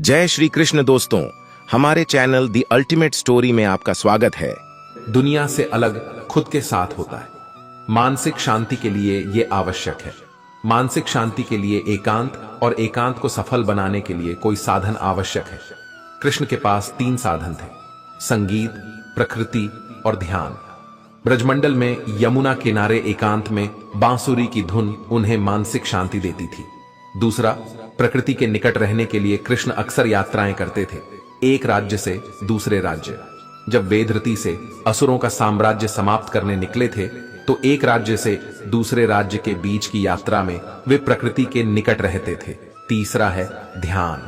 जय श्री कृष्ण दोस्तों, हमारे चैनल दी अल्टीमेट स्टोरी में आपका स्वागत है। दुनिया से अलग खुद के साथ होता है। मानसिक शांति के लिए यह आवश्यक है। मानसिक शांति के लिए एकांत और एकांत को सफल बनाने के लिए कोई साधन आवश्यक है। कृष्ण के पास 3 साधन थे: संगीत, प्रकृति और ध्यान। ब्रजमंडल में यमुना किनारे एकांत में बांसुरी की धुन उन्हें मानसिक शांति देती थी। दूसरा, प्रकृति के निकट रहने के लिए कृष्ण अक्सर यात्राएं करते थे, एक राज्य से दूसरे राज्य। जब वेदरती से असुरों का साम्राज्य समाप्त करने निकले थे तो एक राज्य से दूसरे राज्य के बीच की यात्रा में वे प्रकृति के निकट रहते थे। तीसरा है ध्यान।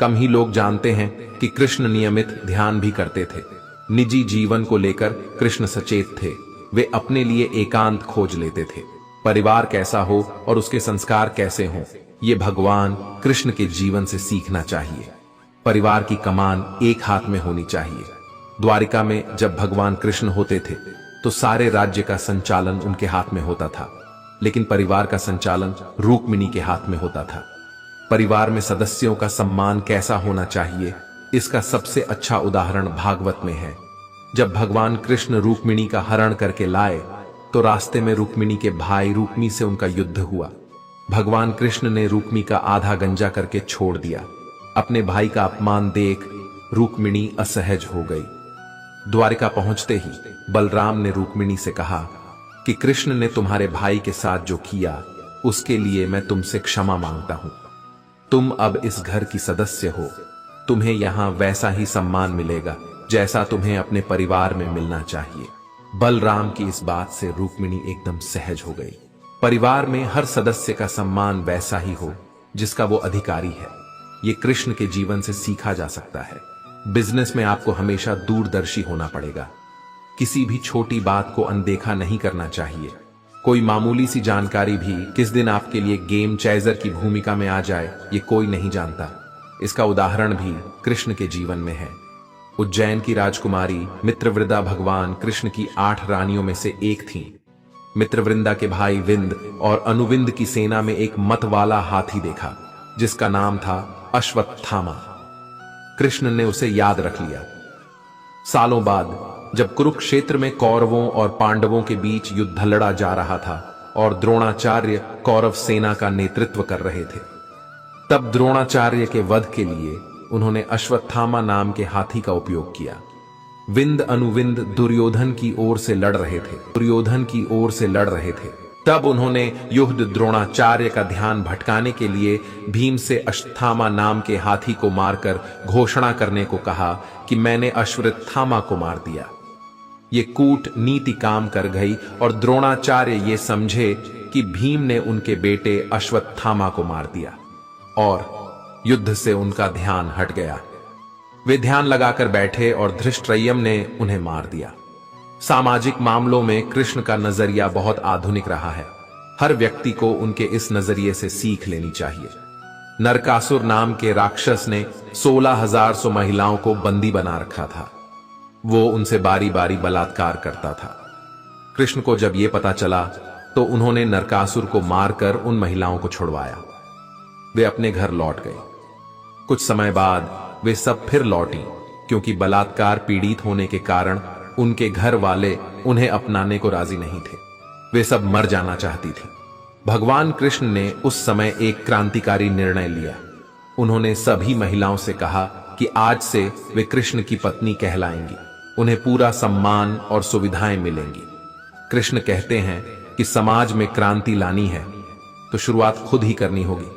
कम ही लोग जानते हैं कि कृष्ण नियमित ध्यान भी करते थे। निजी जीवन को लेकर कृष्ण सचेत थे। वे अपने लिए एकांत खोज लेते थे। परिवार कैसा हो और उसके संस्कार कैसे हों, ये भगवान कृष्ण के जीवन से सीखना चाहिए। परिवार की कमान एक हाथ में होनी चाहिए। द्वारिका में जब भगवान कृष्ण होते थे तो सारे राज्य का संचालन उनके हाथ में होता था, लेकिन परिवार का संचालन रुक्मिणी के हाथ में होता था। परिवार में सदस्यों का सम्मान कैसा होना चाहिए, इसका सबसे अच्छा उदाहरण भागवत में है। जब भगवान कृष्ण रुक्मिणी का हरण करके लाए तो रास्ते में रुक्मिणी के भाई रुक्मी से उनका युद्ध हुआ। भगवान कृष्ण ने रुक्मी का आधा गंजा करके छोड़ दिया। अपने भाई का अपमान देख रुक्मिणी असहज हो गई। द्वारिका पहुंचते ही बलराम ने रुक्मिणी से कहा कि कृष्ण ने तुम्हारे भाई के साथ जो किया उसके लिए मैं तुमसे क्षमा मांगता हूं। तुम अब इस घर की सदस्य हो। तुम्हें यहां वैसा ही सम्मान मिलेगा जैसा तुम्हें अपने परिवार में मिलना चाहिए। बलराम की इस बात से रुक्मिणी एकदम सहज हो गई। परिवार में हर सदस्य का सम्मान वैसा ही हो जिसका वो अधिकारी है। ये कृष्ण के जीवन से सीखा जा सकता है। बिजनेस में आपको हमेशा दूरदर्शी होना पड़ेगा। किसी भी छोटी बात को अनदेखा नहीं करना चाहिए। कोई मामूली सी जानकारी भी किस दिन आपके लिए गेम चेंजर की भूमिका में आ जाए, ये कोई नहीं जानता। इसका उदाहरण भी कृष्ण के जीवन में है। उज्जैन की राजकुमारी मित्रवृंदा भगवान कृष्ण की 8 रानियों में से एक थी। मित्रवृंदा के भाई विंद और अनुविंद की सेना में एक मत वाला हाथी देखा जिसका नाम था अश्वत्थामा। कृष्ण ने उसे याद रख लिया। सालों बाद जब कुरुक्षेत्र में कौरवों और पांडवों के बीच युद्ध लड़ा जा रहा था और द्रोणाचार्य कौरव सेना का नेतृत्व कर रहे थे, तब द्रोणाचार्य के वध के लिए उन्होंने अश्वत्थामा नाम के हाथी का उपयोग किया। विंद अनुविंद दुर्योधन की ओर से लड़ रहे थे। तब उन्होंने युद्ध द्रोणाचार्य का ध्यान भटकाने के लिए भीम से अश्वत्थामा नाम के हाथी को मारकर घोषणा करने को कहा कि मैंने अश्वत्थामा को मार दिया। ये कूट नीति काम कर गई और द्रोणाचार्य ये समझे कि भीम ने उनके बेटे अश्वत्थामा को मार दिया और युद्ध से उनका ध्यान हट गया। वे ध्यान लगाकर बैठे और धृष्टद्युम्न ने उन्हें मार दिया। सामाजिक मामलों में कृष्ण का नजरिया बहुत आधुनिक रहा है। हर व्यक्ति को उनके इस नजरिए से सीख लेनी चाहिए। नरकासुर नाम के राक्षस ने 16,000 महिलाओं को बंदी बना रखा था। वो उनसे बारी बारी बलात्कार करता था। कृष्ण को जब यह पता चला तो उन्होंने नरकासुर को मारकर उन महिलाओं को छुड़वाया। वे अपने घर लौट गए। कुछ समय बाद वे सब फिर लौटी, क्योंकि बलात्कार पीड़ित होने के कारण उनके घर वाले उन्हें अपनाने को राजी नहीं थे। वे सब मर जाना चाहती थी। भगवान कृष्ण ने उस समय एक क्रांतिकारी निर्णय लिया। उन्होंने सभी महिलाओं से कहा कि आज से वे कृष्ण की पत्नी कहलाएंगी। उन्हें पूरा सम्मान और सुविधाएं मिलेंगी। कृष्ण कहते हैं कि समाज में क्रांति लानी है तो शुरुआत खुद ही करनी होगी।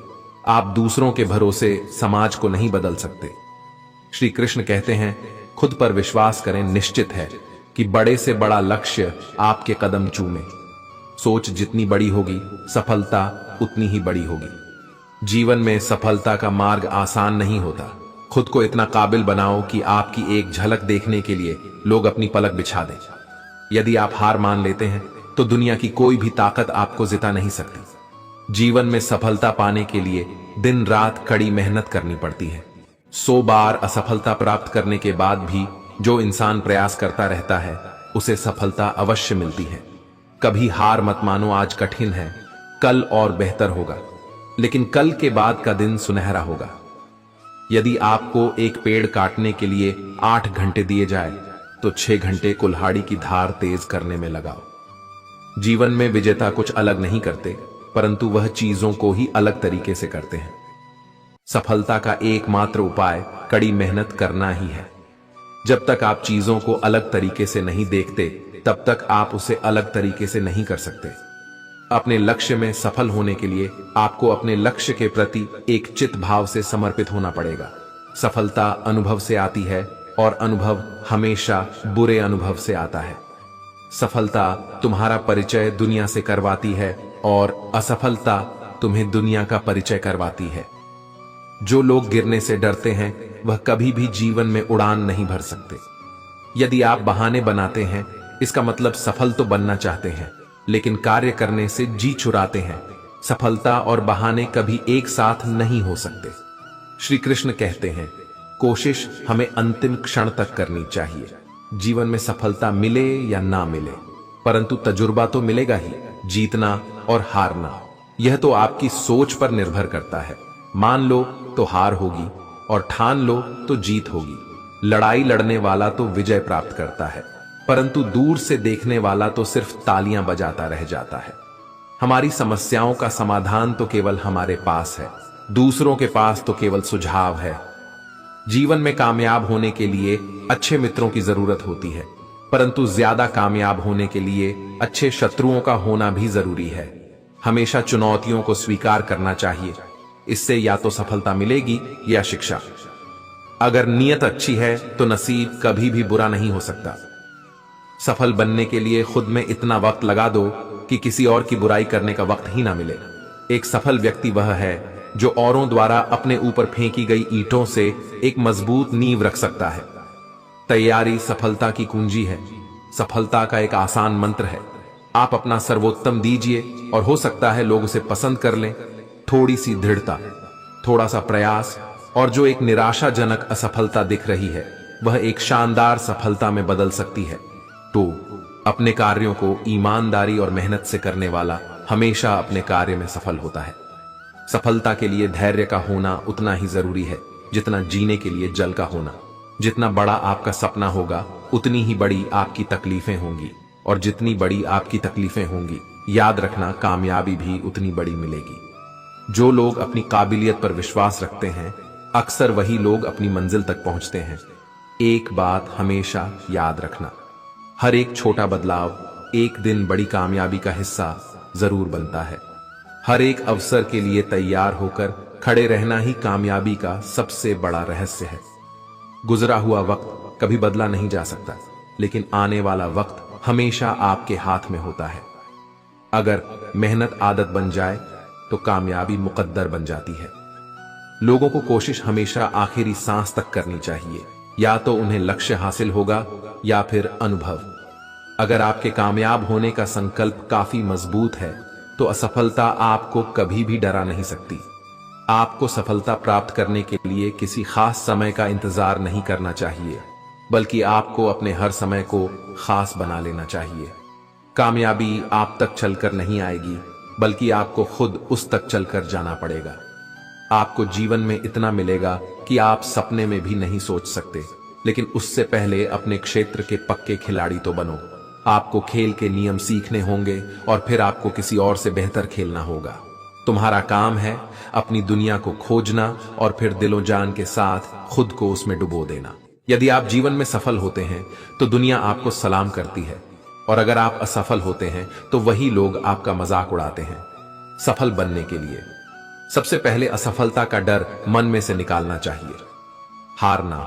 आप दूसरों के भरोसे समाज को नहीं बदल सकते। श्री कृष्ण कहते हैं, खुद पर विश्वास करें। निश्चित है कि बड़े से बड़ा लक्ष्य आपके कदम चूमे। सोच जितनी बड़ी होगी सफलता उतनी ही बड़ी होगी। जीवन में सफलता का मार्ग आसान नहीं होता। खुद को इतना काबिल बनाओ कि आपकी एक झलक देखने के लिए लोग अपनी पलक बिछा दें। यदि आप हार मान लेते हैं तो दुनिया की कोई भी ताकत आपको जिता नहीं सकती। जीवन में सफलता पाने के लिए दिन रात कड़ी मेहनत करनी पड़ती है। 100 बार असफलता प्राप्त करने के बाद भी जो इंसान प्रयास करता रहता है उसे सफलता अवश्य मिलती है। कभी हार मत मानो। आज कठिन है, कल और बेहतर होगा, लेकिन कल के बाद का दिन सुनहरा होगा। यदि आपको एक पेड़ काटने के लिए 8 घंटे दिए जाए तो 6 घंटे कुल्हाड़ी की धार तेज करने में लगाओ। जीवन में विजेता कुछ अलग नहीं करते, परंतु वह चीजों को ही अलग तरीके से करते हैं। सफलता का एकमात्र उपाय कड़ी मेहनत करना ही है। जब तक आप चीजों को अलग तरीके से नहीं देखते, तब तक आप उसे अलग तरीके से नहीं कर सकते। अपने लक्ष्य में सफल होने के लिए आपको अपने लक्ष्य के प्रति एक चित भाव से समर्पित होना पड़ेगा। सफलता अनुभव से आती है और अनुभव हमेशा बुरे अनुभव से आता है। सफलता तुम्हारा परिचय दुनिया से करवाती है और असफलता तुम्हें दुनिया का परिचय करवाती है। जो लोग गिरने से डरते हैं वह कभी भी जीवन में उड़ान नहीं भर सकते। यदि आप बहाने बनाते हैं, इसका मतलब सफल तो बनना चाहते हैं, लेकिन कार्य करने से जी चुराते हैं। सफलता और बहाने कभी एक साथ नहीं हो सकते। श्री कृष्ण कहते हैं, कोशिश हमें अंतिम क्षण तक करनी चाहिए। जीवन में सफलता मिले या ना मिले, परंतु तजुर्बा तो मिलेगा ही। जीतना और हारना यह तो आपकी सोच पर निर्भर करता है। मान लो तो हार होगी और ठान लो तो जीत होगी। लड़ाई लड़ने वाला तो विजय प्राप्त करता है, परंतु दूर से देखने वाला तो सिर्फ तालियां बजाता रह जाता है। हमारी समस्याओं का समाधान तो केवल हमारे पास है, दूसरों के पास तो केवल सुझाव है। जीवन में कामयाब होने के लिए अच्छे मित्रों की जरूरत होती है, परंतु ज्यादा कामयाब होने के लिए अच्छे शत्रुओं का होना भी जरूरी है। हमेशा चुनौतियों को स्वीकार करना चाहिए, इससे या तो सफलता मिलेगी या शिक्षा। अगर नीयत अच्छी है तो नसीब कभी भी बुरा नहीं हो सकता। सफल बनने के लिए खुद में इतना वक्त लगा दो कि किसी और की बुराई करने का वक्त ही ना मिले। एक सफल व्यक्ति वह है जो औरों द्वारा अपने ऊपर फेंकी गई ईंटों से एक मजबूत नींव रख सकता है। तैयारी सफलता की कुंजी है। सफलता का एक आसान मंत्र है, आप अपना सर्वोत्तम दीजिए और हो सकता है लोग उसे पसंद कर लें। थोड़ी सी दृढ़ता, थोड़ा सा प्रयास, और जो एक निराशाजनक असफलता दिख रही है वह एक शानदार सफलता में बदल सकती है। तो अपने कार्यों को ईमानदारी और मेहनत से करने वाला हमेशा अपने कार्य में सफल होता है। सफलता के लिए धैर्य का होना उतना ही जरूरी है जितना जीने के लिए जल का होना। जितना बड़ा आपका सपना होगा उतनी ही बड़ी आपकी तकलीफें होंगी, और जितनी बड़ी आपकी तकलीफें होंगी, याद रखना कामयाबी भी उतनी बड़ी मिलेगी। जो लोग अपनी काबिलियत पर विश्वास रखते हैं, अक्सर वही लोग अपनी मंजिल तक पहुंचते हैं। एक बात हमेशा याद रखना, हर एक छोटा बदलाव एक दिन बड़ी कामयाबी का हिस्सा जरूर बनता है। हर एक अवसर के लिए तैयार होकर खड़े रहना ही कामयाबी का सबसे बड़ा रहस्य है। गुजरा हुआ वक्त कभी बदला नहीं जा सकता, लेकिन आने वाला वक्त हमेशा आपके हाथ में होता है। अगर मेहनत आदत बन जाए तो कामयाबी मुकद्दर बन जाती है। लोगों को कोशिश हमेशा आखिरी सांस तक करनी चाहिए, या तो उन्हें लक्ष्य हासिल होगा या फिर अनुभव। अगर आपके कामयाब होने का संकल्प काफी मजबूत है तो असफलता आपको कभी भी डरा नहीं सकती। आपको सफलता प्राप्त करने के लिए किसी खास समय का इंतजार नहीं करना चाहिए, बल्कि आपको अपने हर समय को खास बना लेना चाहिए। कामयाबी आप तक चलकर नहीं आएगी, बल्कि आपको खुद उस तक चलकर जाना पड़ेगा। आपको जीवन में इतना मिलेगा कि आप सपने में भी नहीं सोच सकते, लेकिन उससे पहले अपने क्षेत्र के पक्के खिलाड़ी तो बनो। आपको खेल के नियम सीखने होंगे और फिर आपको किसी और से बेहतर खेलना होगा। तुम्हारा काम है अपनी दुनिया को खोजना और फिर दिलो जान के साथ खुद को उसमें डुबो देना। यदि आप जीवन में सफल होते हैं तो दुनिया आपको सलाम करती है, और अगर आप असफल होते हैं तो वही लोग आपका मजाक उड़ाते हैं। सफल बनने के लिए सबसे पहले असफलता का डर मन में से निकालना चाहिए। हारना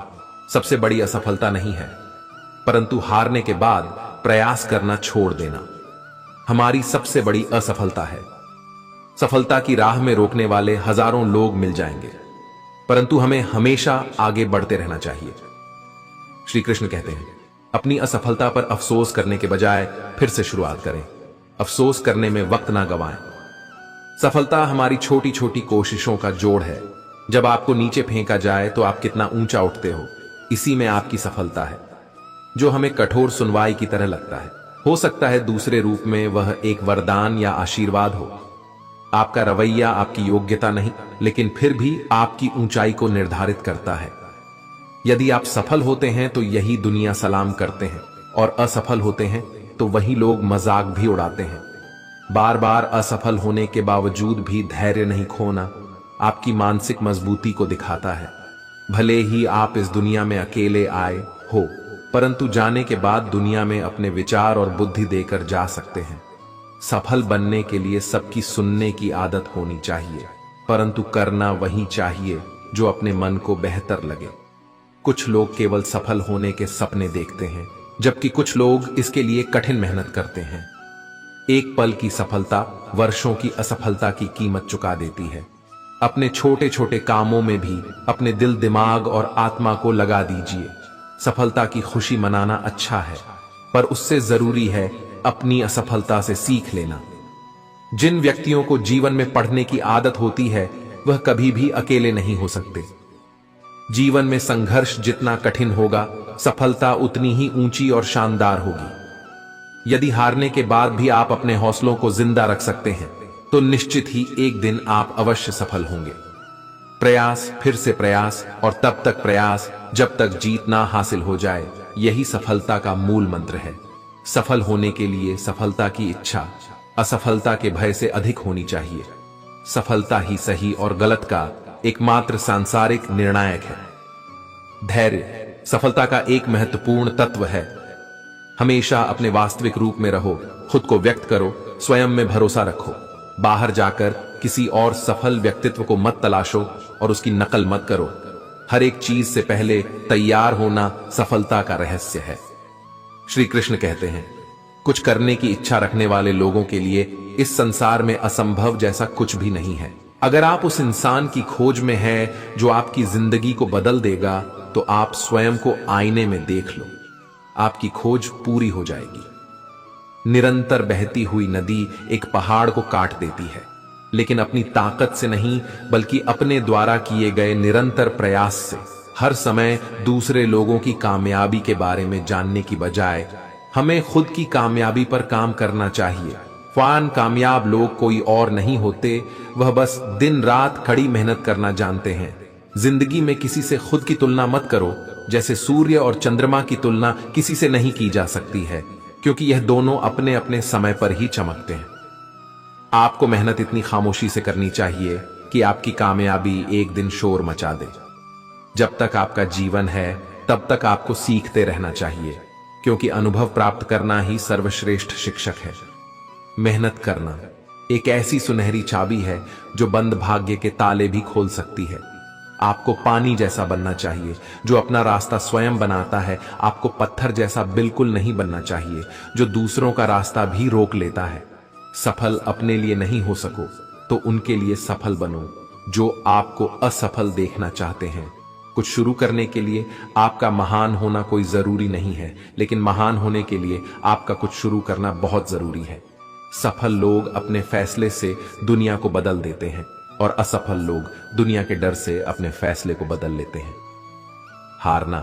सबसे बड़ी असफलता नहीं है, परंतु हारने के बाद प्रयास करना छोड़ देना हमारी सबसे बड़ी असफलता है। सफलता की राह में रोकने वाले हजारों लोग मिल जाएंगे, परंतु हमें हमेशा आगे बढ़ते रहना चाहिए। श्री कृष्ण कहते हैं, अपनी असफलता पर अफसोस करने के बजाय फिर से शुरुआत करें। अफसोस करने में वक्त ना गवाएं। सफलता हमारी छोटी छोटी कोशिशों का जोड़ है। जब आपको नीचे फेंका जाए तो आप कितना ऊंचा उठते हो, इसी में आपकी सफलता है। जो हमें कठोर सुनवाई की तरह लगता है, हो सकता है दूसरे रूप में वह एक वरदान या आशीर्वाद हो। आपका रवैया आपकी योग्यता नहीं, लेकिन फिर भी आपकी ऊंचाई को निर्धारित करता है। यदि आप सफल होते हैं तो यही दुनिया सलाम करते हैं, और असफल होते हैं तो वही लोग मजाक भी उड़ाते हैं। बार बार असफल होने के बावजूद भी धैर्य नहीं खोना आपकी मानसिक मजबूती को दिखाता है। भले ही आप इस दुनिया में अकेले आए हो, परंतु जाने के बाद दुनिया में अपने विचार और बुद्धि देकर जा सकते हैं। सफल बनने के लिए सबकी सुनने की आदत होनी चाहिए, परंतु करना वही चाहिए जो अपने मन को बेहतर लगे। कुछ लोग केवल सफल होने के सपने देखते हैं, जबकि कुछ लोग इसके लिए कठिन मेहनत करते हैं। एक पल की सफलता वर्षों की असफलता की कीमत चुका देती है। अपने छोटे छोटे कामों में भी अपने दिल, दिमाग और आत्मा को लगा दीजिए। सफलता की खुशी मनाना अच्छा है, पर उससे जरूरी है अपनी असफलता से सीख लेना। जिन व्यक्तियों को जीवन में पढ़ने की आदत होती है वह कभी भी अकेले नहीं हो सकते। जीवन में संघर्ष जितना कठिन होगा, सफलता उतनी ही ऊंची और शानदार होगी। यदि हारने के बाद भी आप अपने हौसलों को जिंदा रख सकते हैं तो निश्चित ही एक दिन आप अवश्य सफल होंगे। प्रयास, फिर से प्रयास और तब तक प्रयास जब तक जीत ना हासिल हो जाए, यही सफलता का मूल मंत्र है। सफल होने के लिए सफलता की इच्छा असफलता के भय से अधिक होनी चाहिए। सफलता ही सही और गलत का एकमात्र सांसारिक निर्णायक है। धैर्य सफलता का एक महत्वपूर्ण तत्व है। हमेशा अपने वास्तविक रूप में रहो, खुद को व्यक्त करो, स्वयं में भरोसा रखो। बाहर जाकर किसी और सफल व्यक्तित्व को मत तलाशो और उसकी नकल मत करो। हर एक चीज से पहले तैयार होना सफलता का रहस्य है। श्री कृष्ण कहते हैं, कुछ करने की इच्छा रखने वाले लोगों के लिए इस संसार में असंभव जैसा कुछ भी नहीं है। अगर आप उस इंसान की खोज में हैं जो आपकी जिंदगी को बदल देगा, तो आप स्वयं को आईने में देख लो, आपकी खोज पूरी हो जाएगी। निरंतर बहती हुई नदी एक पहाड़ को काट देती है, लेकिन अपनी ताकत से नहीं बल्कि अपने द्वारा किए गए निरंतर प्रयास से। हर समय दूसरे लोगों की कामयाबी के बारे में जानने की बजाय हमें खुद की कामयाबी पर काम करना चाहिए। फान कामयाब लोग कोई और नहीं होते, वह बस दिन रात कड़ी मेहनत करना जानते हैं। जिंदगी में किसी से खुद की तुलना मत करो, जैसे सूर्य और चंद्रमा की तुलना किसी से नहीं की जा सकती है, क्योंकि यह दोनों अपने अपने समय पर ही चमकते हैं। आपको मेहनत इतनी खामोशी से करनी चाहिए कि आपकी कामयाबी एक दिन शोर मचा दे। जब तक आपका जीवन है तब तक आपको सीखते रहना चाहिए, क्योंकि अनुभव प्राप्त करना ही सर्वश्रेष्ठ शिक्षक है। मेहनत करना एक ऐसी सुनहरी चाबी है जो बंद भाग्य के ताले भी खोल सकती है। आपको पानी जैसा बनना चाहिए जो अपना रास्ता स्वयं बनाता है। आपको पत्थर जैसा बिल्कुल नहीं बनना चाहिए जो दूसरों का रास्ता भी रोक लेता है। सफल अपने लिए नहीं हो सको तो उनके लिए सफल बनो जो आपको असफल देखना चाहते हैं। कुछ शुरू करने के लिए आपका महान होना कोई जरूरी नहीं है, लेकिन महान होने के लिए आपका कुछ शुरू करना बहुत जरूरी है। सफल लोग अपने फैसले से दुनिया को बदल देते हैं और असफल लोग दुनिया के डर से अपने फैसले को बदल लेते हैं। हारना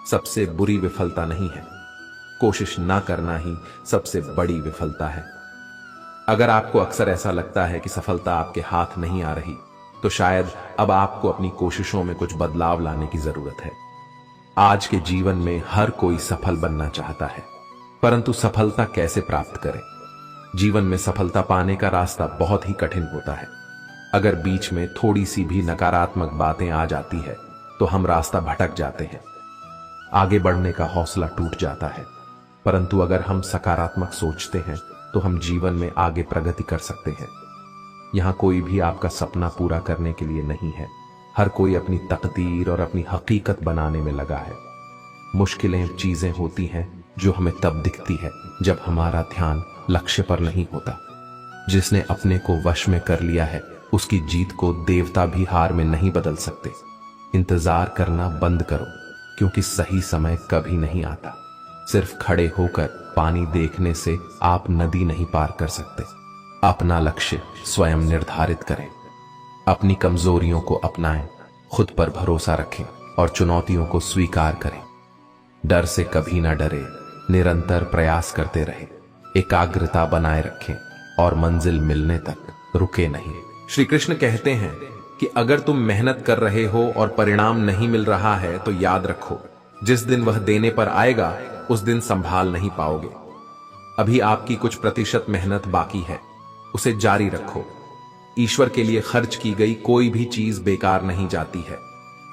सबसे बुरी विफलता नहीं है, कोशिश ना करना ही सबसे बड़ी विफलता है। अगर आपको अक्सर ऐसा लगता है कि सफलता आपके हाथ नहीं आ रही, तो शायद अब आपको अपनी कोशिशों में कुछ बदलाव लाने की जरूरत है। आज के जीवन में हर कोई सफल बनना चाहता है, परंतु सफलता कैसे प्राप्त करें? जीवन में सफलता पाने का रास्ता बहुत ही कठिन होता है। अगर बीच में थोड़ी सी भी नकारात्मक बातें आ जाती है तो हम रास्ता भटक जाते हैं, आगे बढ़ने का हौसला टूट जाता है। परंतु अगर हम सकारात्मक सोचते हैं तो हम जीवन में आगे प्रगति कर सकते हैं। यहां कोई भी आपका सपना पूरा करने के लिए नहीं है, हर कोई अपनी तकदीर और अपनी हकीकत बनाने में लगा है। मुश्किलें चीजें होती हैं जो हमें तब दिखती है जब हमारा ध्यान लक्ष्य पर नहीं होता। जिसने अपने को वश में कर लिया है उसकी जीत को देवता भी हार में नहीं बदल सकते। इंतजार करना बंद करो, क्योंकि सही समय कभी नहीं आता। सिर्फ खड़े होकर पानी देखने से आप नदी नहीं पार कर सकते। अपना लक्ष्य स्वयं निर्धारित करें, अपनी कमजोरियों को अपनाएं, खुद पर भरोसा रखें और चुनौतियों को स्वीकार करें। डर से कभी ना डरे, निरंतर प्रयास करते रहें, एकाग्रता बनाए रखें और मंजिल मिलने तक रुके नहीं। श्री कृष्ण कहते हैं कि अगर तुम मेहनत कर रहे हो और परिणाम नहीं मिल रहा है तो याद रखो, जिस दिन वह देने पर आएगा उस दिन संभाल नहीं पाओगे। अभी आपकी कुछ प्रतिशत मेहनत बाकी है, उसे जारी रखो। ईश्वर के लिए खर्च की गई कोई भी चीज बेकार नहीं जाती है,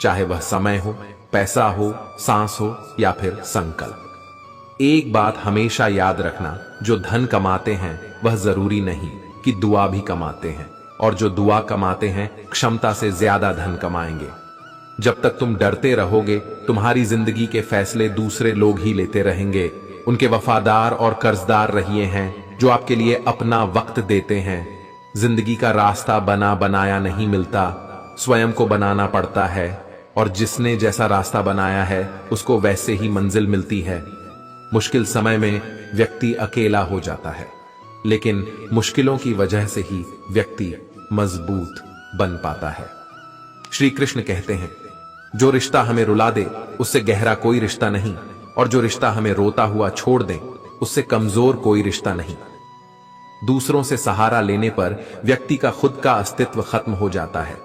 चाहे वह समय हो, पैसा हो, सांस हो या फिर संकल्प। एक बात हमेशा याद रखना, जो धन कमाते हैं वह जरूरी नहीं कि दुआ भी कमाते हैं, और जो दुआ कमाते हैं क्षमता से ज्यादा धन कमाएंगे। जब तक तुम डरते रहोगे, तुम्हारी जिंदगी के फैसले दूसरे लोग ही लेते रहेंगे। उनके वफादार और कर्जदार रहिए हैं जो आपके लिए अपना वक्त देते हैं। जिंदगी का रास्ता बना बनाया नहीं मिलता, स्वयं को बनाना पड़ता है, और जिसने जैसा रास्ता बनाया है उसको वैसे ही मंजिल मिलती है। मुश्किल समय में व्यक्ति अकेला हो जाता है, लेकिन मुश्किलों की वजह से ही व्यक्ति मजबूत बन पाता है। श्री कृष्ण कहते हैं, जो रिश्ता हमें रुला दे उससे गहरा कोई रिश्ता नहीं, और जो रिश्ता हमें रोता हुआ छोड़ दे उससे कमजोर कोई रिश्ता नहीं। दूसरों से सहारा लेने पर व्यक्ति का खुद का अस्तित्व खत्म हो जाता है।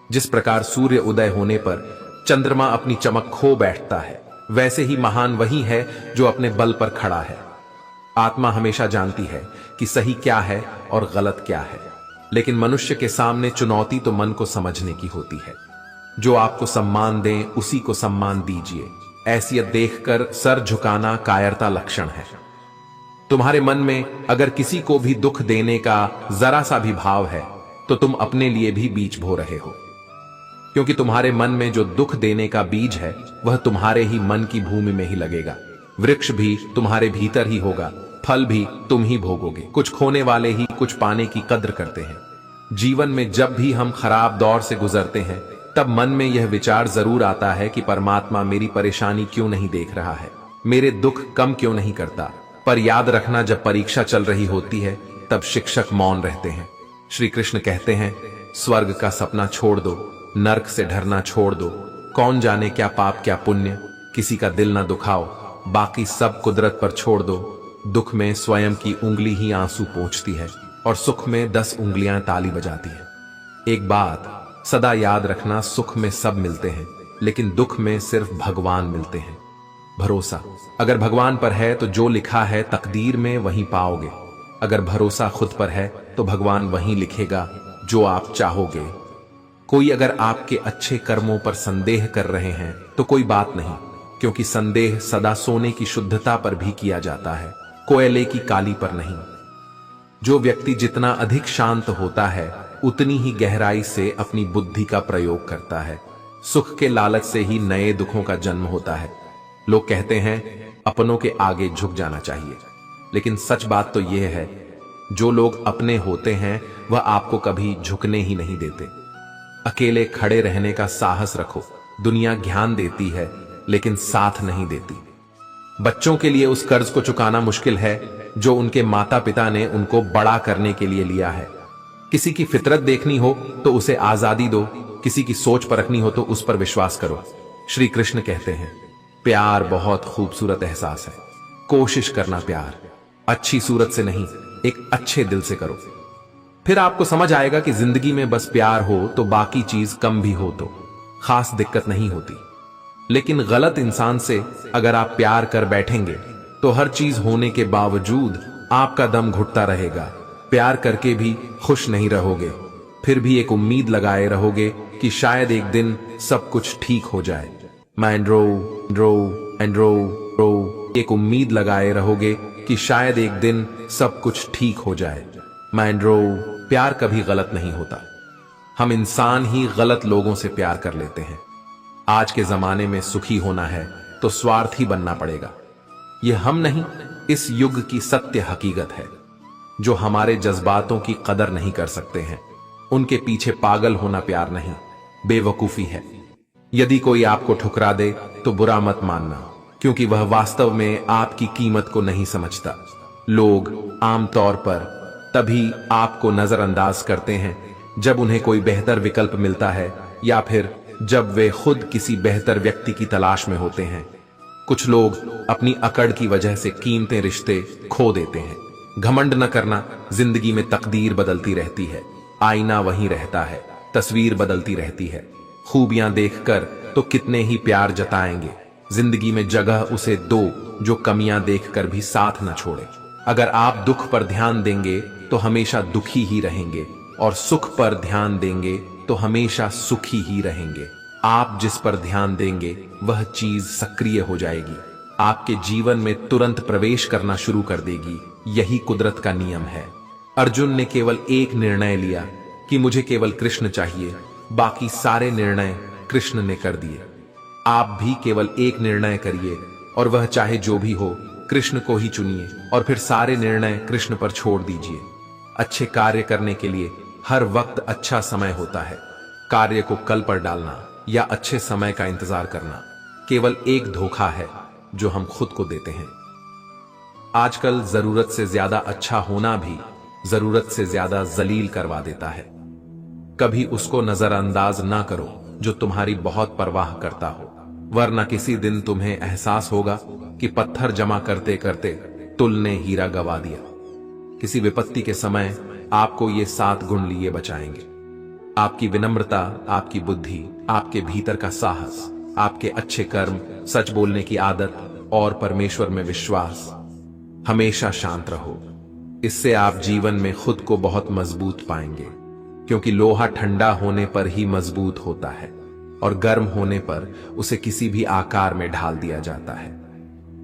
जिस प्रकार सूर्य उदय होने पर चंद्रमा अपनी चमक खो बैठता है, वैसे ही महान वही है जो अपने बल पर खड़ा है। आत्मा हमेशा जानती है कि सही क्या है और गलत क्या है, लेकिन मनुष्य के सामने चुनौती तो मन को समझने की होती है। जो आपको सम्मान दें उसी को सम्मान दीजिए। ऐसियत देखकर सर झुकाना कायरता लक्षण है। तुम्हारे मन में अगर किसी को भी दुख देने का जरा सा भी भाव है तो तुम अपने लिए भी बीज बो रहे हो, क्योंकि तुम्हारे मन में जो दुख देने का बीज है वह तुम्हारे ही मन की भूमि में ही लगेगा। वृक्ष भी तुम्हारे भीतर ही होगा, फल भी तुम ही भोगोगे। कुछ खोने वाले ही कुछ पाने की कद्र करते हैं। जीवन में जब भी हम खराब दौर से गुजरते हैं तब मन में यह विचार जरूर आता है कि परमात्मा मेरी परेशानी क्यों नहीं देख रहा है, मेरे दुख कम क्यों नहीं करता। पर याद रखना, जब परीक्षा चल रही होती है तब शिक्षक मौन रहते हैं। श्री कृष्ण कहते हैं, स्वर्ग का सपना छोड़ दो, नरक से डरना छोड़ दो। कौन जाने क्या पाप क्या पुण्य, किसी का दिल ना दुखाओ, बाकी सब कुदरत पर छोड़ दो। दुख में स्वयं की उंगली ही आंसू पोंछती है और सुख में 10 उंगलियां ताली बजाती है। एक बात सदा याद रखना, सुख में सब मिलते हैं लेकिन दुख में सिर्फ भगवान मिलते हैं। भरोसा अगर भगवान पर है तो जो लिखा है तकदीर में वहीं पाओगे। अगर भरोसा खुद पर है तो भगवान वहीं लिखेगा जो आप चाहोगे। कोई अगर आपके अच्छे कर्मों पर संदेह कर रहे हैं तो कोई बात नहीं, क्योंकि संदेह सदा सोने की शुद्धता पर भी किया जाता है, कोयले की काली पर नहीं। जो व्यक्ति जितना अधिक शांत होता है उतनी ही गहराई से अपनी बुद्धि का प्रयोग करता है। सुख के लालच से ही नए दुखों का जन्म होता है। लोग कहते हैं अपनों के आगे झुक जाना चाहिए, लेकिन सच बात तो यह है, जो लोग अपने होते हैं वह आपको कभी झुकने ही नहीं देते। अकेले खड़े रहने का साहस रखो। दुनिया ज्ञान देती है लेकिन साथ नहीं देती। बच्चों के लिए उस कर्ज को चुकाना मुश्किल है जो उनके माता पिता ने उनको बड़ा करने के लिए लिया है। किसी की फितरत देखनी हो तो उसे आजादी दो, किसी की सोच परखनी हो तो उस पर विश्वास करो। श्री कृष्ण कहते हैं, प्यार बहुत खूबसूरत एहसास है। कोशिश करना प्यार अच्छी सूरत से नहीं, एक अच्छे दिल से करो। फिर आपको समझ आएगा कि जिंदगी में बस प्यार हो तो बाकी चीज कम भी हो तो खास दिक्कत नहीं होती। लेकिन गलत इंसान से अगर आप प्यार कर बैठेंगे तो हर चीज होने के बावजूद आपका दम घुटता रहेगा। प्यार करके भी खुश नहीं रहोगे, फिर भी एक उम्मीद लगाए रहोगे कि शायद एक दिन सब कुछ ठीक हो जाए। माइंड रो रो एंड रो रो, एक उम्मीद लगाए रहोगे कि शायद एक दिन सब कुछ ठीक हो जाए। माइंड रो। प्यार कभी गलत नहीं होता, हम इंसान ही गलत लोगों से प्यार कर लेते हैं। आज के जमाने में सुखी होना है तो स्वार्थी बनना पड़ेगा। यह हम नहीं, इस युग की सत्य हकीकत है। जो हमारे जज्बातों की कदर नहीं कर सकते हैं उनके पीछे पागल होना प्यार नहीं, बेवकूफी है। यदि कोई आपको ठुकरा दे तो बुरा मत मानना, क्योंकि वह वास्तव में आपकी कीमत को नहीं समझता। लोग आमतौर पर तभी आपको नजरअंदाज करते हैं जब उन्हें कोई बेहतर विकल्प मिलता है या फिर जब वे खुद किसी बेहतर व्यक्ति की तलाश में होते हैं। कुछ लोग अपनी अकड़ की वजह से कीमती रिश्ते खो देते हैं। घमंड न करना, जिंदगी में तकदीर बदलती रहती है। आईना वहीं रहता है, तस्वीर बदलती रहती है। खूबियां देखकर तो कितने ही प्यार जताएंगे, जिंदगी में जगह उसे दो जो कमियां देखकर भी साथ न छोड़े। अगर आप दुख पर ध्यान देंगे तो हमेशा दुखी ही रहेंगे, और सुख पर ध्यान देंगे तो हमेशा सुखी ही रहेंगे। आप जिस पर ध्यान देंगे वह चीज सक्रिय हो जाएगी, आपके जीवन में तुरंत प्रवेश करना शुरू कर देगी। यही कुदरत का नियम है। अर्जुन ने केवल एक निर्णय लिया कि मुझे केवल कृष्ण चाहिए, बाकी सारे निर्णय कृष्ण ने कर दिए। आप भी केवल एक निर्णय करिए, और वह चाहे जो भी हो, कृष्ण को ही चुनिए, और फिर सारे निर्णय कृष्ण पर छोड़ दीजिए। अच्छे कार्य करने के लिए हर वक्त अच्छा समय होता है। कार्य को कल पर डालना या अच्छे समय का इंतजार करना केवल एक धोखा है जो हम खुद को देते हैं। आजकल जरूरत से ज्यादा अच्छा होना भी जरूरत से ज्यादा जलील करवा देता है। कभी उसको नजरअंदाज ना करो जो तुम्हारी बहुत परवाह करता हो, वरना किसी दिन तुम्हें एहसास होगा कि पत्थर जमा करते करते तुल ने हीरा गवा दिया। किसी विपत्ति के समय आपको ये 7 गुण लिए बचाएंगे। आपकी विनम्रता, आपकी बुद्धि, आपके भीतर का साहस, आपके अच्छे कर्म, सच बोलने की आदत और परमेश्वर में विश्वास। हमेशा शांत रहो, इससे आप जीवन में खुद को बहुत मजबूत पाएंगे, क्योंकि लोहा ठंडा होने पर ही मजबूत होता है और गर्म होने पर उसे किसी भी आकार में ढाल दिया जाता है।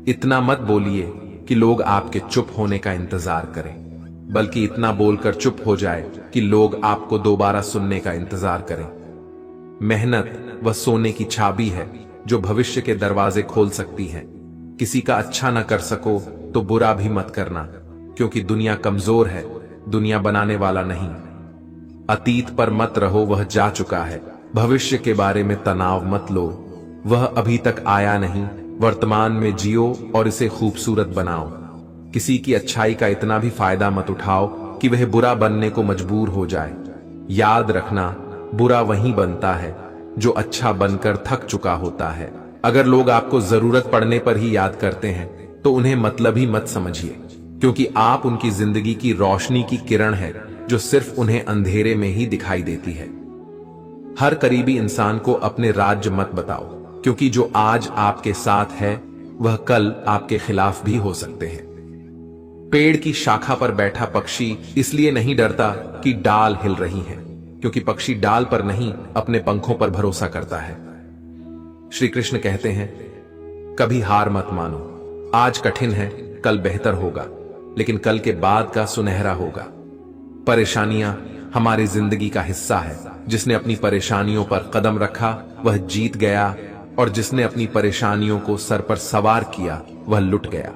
इतना मत बोलिए कि लोग आपके चुप होने का इंतजार करें, बल्कि इतना बोलकर चुप हो जाए कि लोग आपको दोबारा सुनने का इंतजार करें। मेहनत वह सोने की चाबी है जो भविष्य के दरवाजे खोल सकती है। किसी का अच्छा न कर सको तो बुरा भी मत करना, क्योंकि दुनिया कमजोर है, दुनिया बनाने वाला नहीं। अतीत पर मत रहो, वह जा चुका है। भविष्य के बारे में तनाव मत लो, वह अभी तक आया नहीं। वर्तमान में जियो और इसे खूबसूरत बनाओ। किसी की अच्छाई का इतना भी फायदा मत उठाओ कि वह बुरा बनने को मजबूर हो जाए। याद रखना, बुरा वही बनता है जो अच्छा बनकर थक चुका होता है। अगर लोग आपको जरूरत पड़ने पर ही याद करते हैं तो उन्हें मतलबी मत समझिए, क्योंकि आप उनकी जिंदगी की रोशनी की किरण है जो सिर्फ उन्हें अंधेरे में ही दिखाई देती है। हर करीबी इंसान को अपने राज्य मत बताओ, क्योंकि जो आज आपके साथ है वह कल आपके खिलाफ भी हो सकते हैं। पेड़ की शाखा पर बैठा पक्षी इसलिए नहीं डरता कि डाल हिल रही है, क्योंकि पक्षी डाल पर नहीं अपने पंखों पर भरोसा करता है। श्री कृष्ण कहते हैं, कभी हार मत मानो। आज कठिन है, कल बेहतर होगा, लेकिन कल के बाद का सुनहरा होगा। परेशानियां हमारी जिंदगी का हिस्सा है। जिसने अपनी परेशानियों पर कदम रखा वह जीत गया, और जिसने अपनी परेशानियों को सर पर सवार किया वह लुट गया।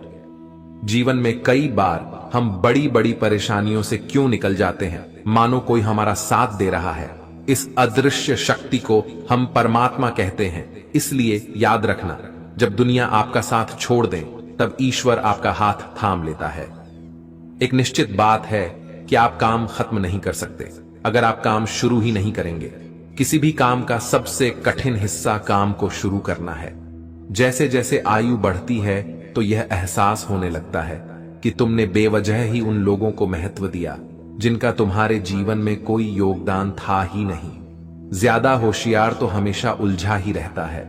जीवन में कई बार हम बड़ी बड़ी परेशानियों से क्यों निकल जाते हैं, मानो कोई हमारा साथ दे रहा है। इस अदृश्य शक्ति को हम परमात्मा कहते हैं। इसलिए याद रखना, जब दुनिया आपका साथ छोड़ दे तब ईश्वर आपका हाथ थाम लेता है। एक निश्चित बात है कि आप काम खत्म नहीं कर सकते अगर आप काम शुरू ही नहीं करेंगे। किसी भी काम का सबसे कठिन हिस्सा काम को शुरू करना है। जैसे जैसे आयु बढ़ती है तो यह एहसास होने लगता है कि तुमने बेवजह ही उन लोगों को महत्व दिया जिनका तुम्हारे जीवन में कोई योगदान था ही नहीं। ज्यादा होशियार तो हमेशा उलझा ही रहता है।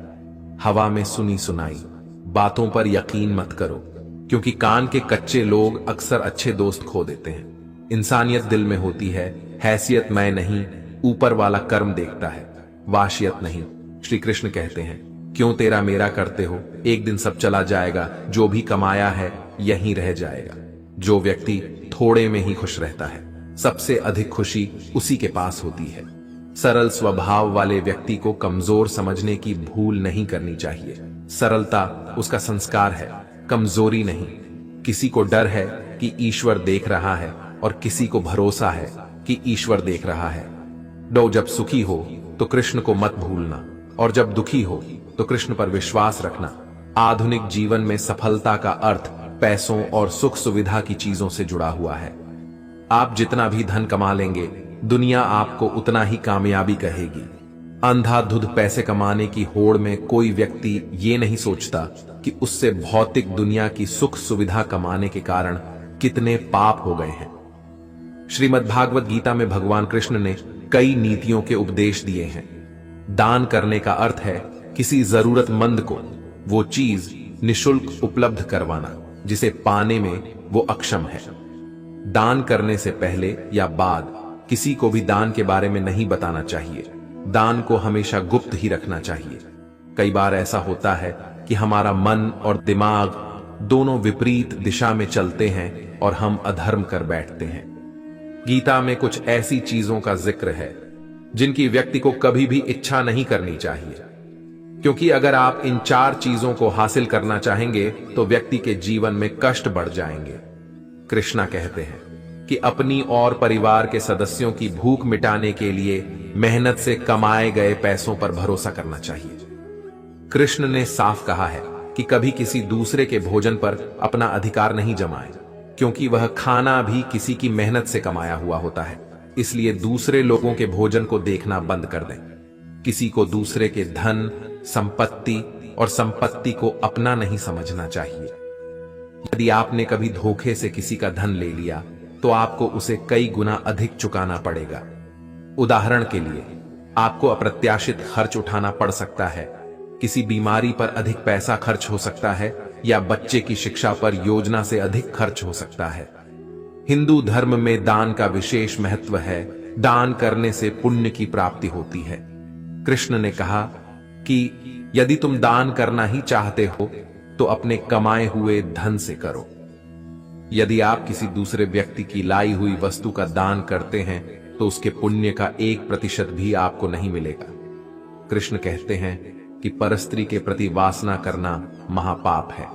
हवा में सुनी सुनाई बातों पर यकीन मत करो, क्योंकि कान के कच्चे लोग अक्सर अच्छे दोस्त खो देते हैं। इंसानियत दिल में होती है, हैसियत मैं नहीं, ऊपर वाला कर्म देखता है, वाशियत नहीं। श्री कृष्ण कहते हैं, क्यों तेरा मेरा करते हो, एक दिन सब चला जाएगा। जो भी कमाया है यहीं रह जाएगा। जो व्यक्ति थोड़े में ही खुश रहता है, सबसे अधिक खुशी उसी के पास होती है। सरल स्वभाव वाले व्यक्ति को कमजोर समझने की भूल नहीं करनी चाहिए। सरलता उसका संस्कार है, कमजोरी नहीं। किसी को डर है कि ईश्वर देख रहा है, और किसी को भरोसा है कि ईश्वर देख रहा है। जब सुखी हो तो कृष्ण को मत भूलना, और जब दुखी हो तो कृष्ण पर विश्वास रखना। आधुनिक जीवन में सफलता का अर्थ पैसों और सुख सुविधा की चीजों से जुड़ा हुआ है। आप जितना भी धन कमा लेंगे, दुनिया आपको उतना ही कामयाबी कहेगी। अंधाधुंध पैसे कमाने की होड़ में कोई व्यक्ति ये नहीं सोचता कि उससे भौतिक दुनिया की सुख सुविधा कमाने के कारण कितने पाप हो गए हैं। श्रीमद् भागवत गीता में भगवान कृष्ण ने कई नीतियों के उपदेश दिए हैं। दान करने का अर्थ है किसी जरूरतमंद को वो चीज निशुल्क उपलब्ध करवाना जिसे पाने में वो अक्षम है। दान करने से पहले या बाद किसी को भी दान के बारे में नहीं बताना चाहिए। दान को हमेशा गुप्त ही रखना चाहिए। कई बार ऐसा होता है कि हमारा मन और दिमाग दोनों विपरीत दिशा में चलते हैं और हम अधर्म कर बैठते हैं। गीता में कुछ ऐसी चीजों का जिक्र है जिनकी व्यक्ति को कभी भी इच्छा नहीं करनी चाहिए, क्योंकि अगर आप इन 4 चीजों को हासिल करना चाहेंगे तो व्यक्ति के जीवन में कष्ट बढ़ जाएंगे। कृष्णा कहते हैं कि अपनी और परिवार के सदस्यों की भूख मिटाने के लिए मेहनत से कमाए गए पैसों पर भरोसा करना चाहिए। कृष्ण ने साफ कहा है कि कभी किसी दूसरे के भोजन पर अपना अधिकार नहीं जमाए, क्योंकि वह खाना भी किसी की मेहनत से कमाया हुआ होता है। इसलिए दूसरे लोगों के भोजन को देखना बंद कर दें। किसी को दूसरे के धन, संपत्ति और संपत्ति को अपना नहीं समझना चाहिए। यदि आपने कभी धोखे से किसी का धन ले लिया तो आपको उसे कई गुना अधिक चुकाना पड़ेगा। उदाहरण के लिए, आपको अप्रत्याशित खर्च उठाना पड़ सकता है, किसी बीमारी पर अधिक पैसा खर्च हो सकता है या बच्चे की शिक्षा पर योजना से अधिक खर्च हो सकता है। हिंदू धर्म में दान का विशेष महत्व है। दान करने से पुण्य की प्राप्ति होती है। कृष्ण ने कहा कि यदि तुम दान करना ही चाहते हो तो अपने कमाए हुए धन से करो। यदि आप किसी दूसरे व्यक्ति की लाई हुई वस्तु का दान करते हैं तो उसके पुण्य का 1% भी आपको नहीं मिलेगा। कृष्ण कहते हैं कि परस्त्री के प्रति वासना करना महापाप है।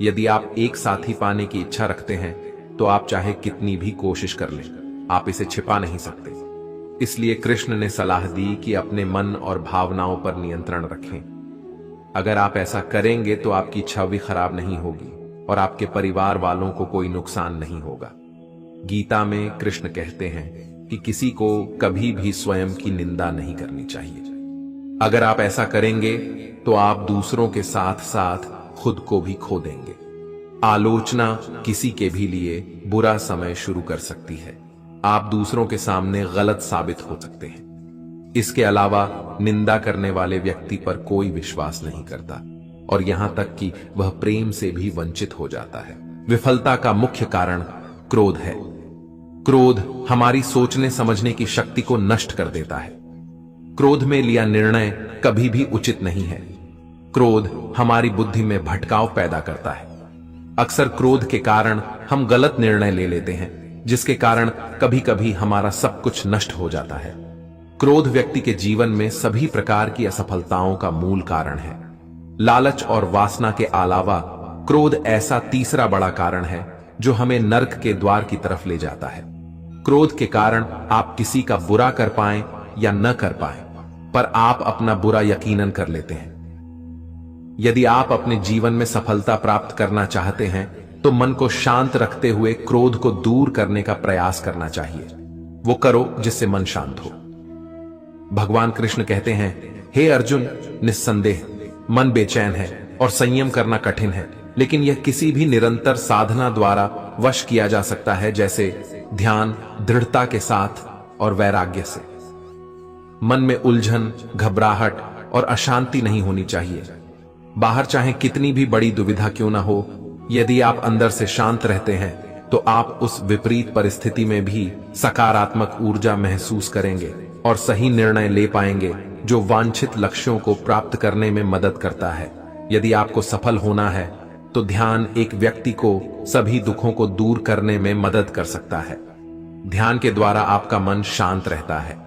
यदि आप एक साथी पाने की इच्छा रखते हैं तो आप चाहे कितनी भी कोशिश कर लें, आप इसे छिपा नहीं सकते। इसलिए कृष्ण ने सलाह दी कि अपने मन और भावनाओं पर नियंत्रण रखें। अगर आप ऐसा करेंगे तो आपकी छवि खराब नहीं होगी और आपके परिवार वालों को कोई नुकसान नहीं होगा। गीता में कृष्ण कहते हैं कि किसी को कभी भी स्वयं की निंदा नहीं करनी चाहिए। अगर आप ऐसा करेंगे तो आप दूसरों के साथ साथ खुद को भी खो देंगे। आलोचना किसी के भी लिए बुरा समय शुरू कर सकती है। आप दूसरों के सामने गलत साबित हो सकते हैं। इसके अलावा निंदा करने वाले व्यक्ति पर कोई विश्वास नहीं करता और यहां तक कि वह प्रेम से भी वंचित हो जाता है। विफलता का मुख्य कारण क्रोध है। क्रोध हमारी सोचने समझने की शक्ति को नष्ट कर देता है। क्रोध में लिया निर्णय कभी भी उचित नहीं है। क्रोध हमारी बुद्धि में भटकाव पैदा करता है। अक्सर क्रोध के कारण हम गलत निर्णय ले लेते हैं, जिसके कारण कभी कभी हमारा सब कुछ नष्ट हो जाता है। क्रोध व्यक्ति के जीवन में सभी प्रकार की असफलताओं का मूल कारण है। लालच और वासना के अलावा क्रोध ऐसा तीसरा बड़ा कारण है जो हमें नर्क के द्वार की तरफ ले जाता है। क्रोध के कारण आप किसी का बुरा कर पाएं या न कर पाएं, पर आप अपना बुरा यकीनन कर लेते हैं। यदि आप अपने जीवन में सफलता प्राप्त करना चाहते हैं तो मन को शांत रखते हुए क्रोध को दूर करने का प्रयास करना चाहिए। वो करो जिससे मन शांत हो। भगवान कृष्ण कहते हैं, हे अर्जुन, निस्संदेह मन बेचैन है और संयम करना कठिन है, लेकिन यह किसी भी निरंतर साधना द्वारा वश किया जा सकता है, जैसे ध्यान, दृढ़ता के साथ और वैराग्य से। मन में उलझन, घबराहट और अशांति नहीं होनी चाहिए। बाहर चाहे कितनी भी बड़ी दुविधा क्यों ना हो, यदि आप अंदर से शांत रहते हैं तो आप उस विपरीत परिस्थिति में भी सकारात्मक ऊर्जा महसूस करेंगे और सही निर्णय ले पाएंगे जो वांछित लक्ष्यों को प्राप्त करने में मदद करता है। यदि आपको सफल होना है तो ध्यान एक व्यक्ति को सभी दुखों को दूर करने में मदद कर सकता है। ध्यान के द्वारा आपका मन शांत रहता है।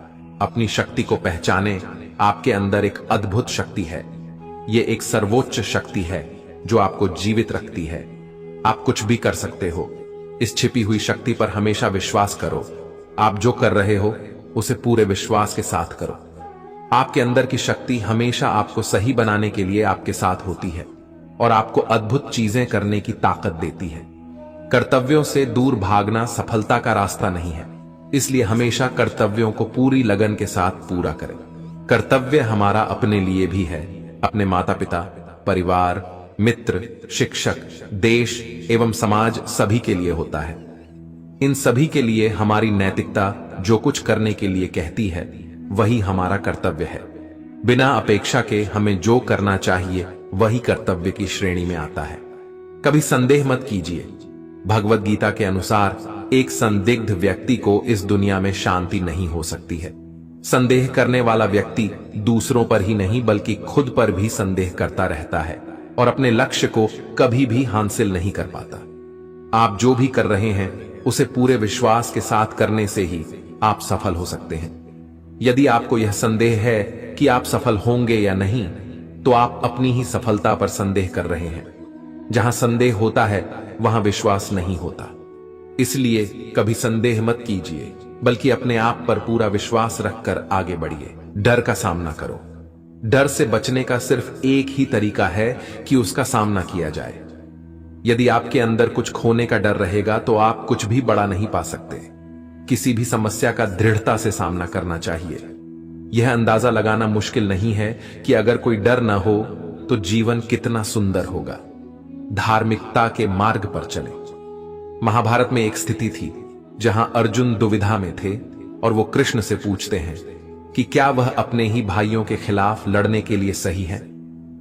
अपनी शक्ति को पहचाने। आपके अंदर एक अद्भुत शक्ति है। ये एक सर्वोच्च शक्ति है जो आपको जीवित रखती है। आप कुछ भी कर सकते हो। इस छिपी हुई शक्ति पर हमेशा विश्वास करो। आप जो कर रहे हो उसे पूरे विश्वास के साथ करो। आपके अंदर की शक्ति हमेशा आपको सही बनाने के लिए आपके साथ होती है और आपको अद्भुत चीजें करने की ताकत देती है। कर्तव्यों से दूर भागना सफलता का रास्ता नहीं है, इसलिए हमेशा कर्तव्यों को पूरी लगन के साथ पूरा करें। कर्तव्य हमारा अपने लिए भी है, अपने माता पिता, परिवार, मित्र, शिक्षक, देश एवं समाज सभी के लिए होता है। इन सभी के लिए हमारी नैतिकता जो कुछ करने के लिए कहती है वही हमारा कर्तव्य है। बिना अपेक्षा के हमें जो करना चाहिए वही कर्तव्य की श्रेणी में आता है। कभी संदेह मत कीजिए। भगवत गीता के अनुसार एक संदिग्ध व्यक्ति को इस दुनिया में शांति नहीं हो सकती है। संदेह करने वाला व्यक्ति दूसरों पर ही नहीं बल्कि खुद पर भी संदेह करता रहता है और अपने लक्ष्य को कभी भी हासिल नहीं कर पाता। आप जो भी कर रहे हैं उसे पूरे विश्वास के साथ करने से ही आप सफल हो सकते हैं। यदि आपको यह संदेह है कि आप सफल होंगे या नहीं, तो आप अपनी ही सफलता पर संदेह कर रहे हैं। जहां संदेह होता है वहां विश्वास नहीं होता। इसलिए कभी संदेह मत कीजिए, बल्कि अपने आप पर पूरा विश्वास रखकर आगे बढ़िए। डर का सामना करो। डर से बचने का सिर्फ एक ही तरीका है कि उसका सामना किया जाए। यदि आपके अंदर कुछ खोने का डर रहेगा तो आप कुछ भी बड़ा नहीं पा सकते। किसी भी समस्या का दृढ़ता से सामना करना चाहिए। यह अंदाजा लगाना मुश्किल नहीं है कि अगर कोई डर न हो तो जीवन कितना सुंदर होगा। धार्मिकता के मार्ग पर चलें। महाभारत में एक स्थिति थी जहां अर्जुन दुविधा में थे और वो कृष्ण से पूछते हैं कि क्या वह अपने ही भाइयों के खिलाफ लड़ने के लिए सही है।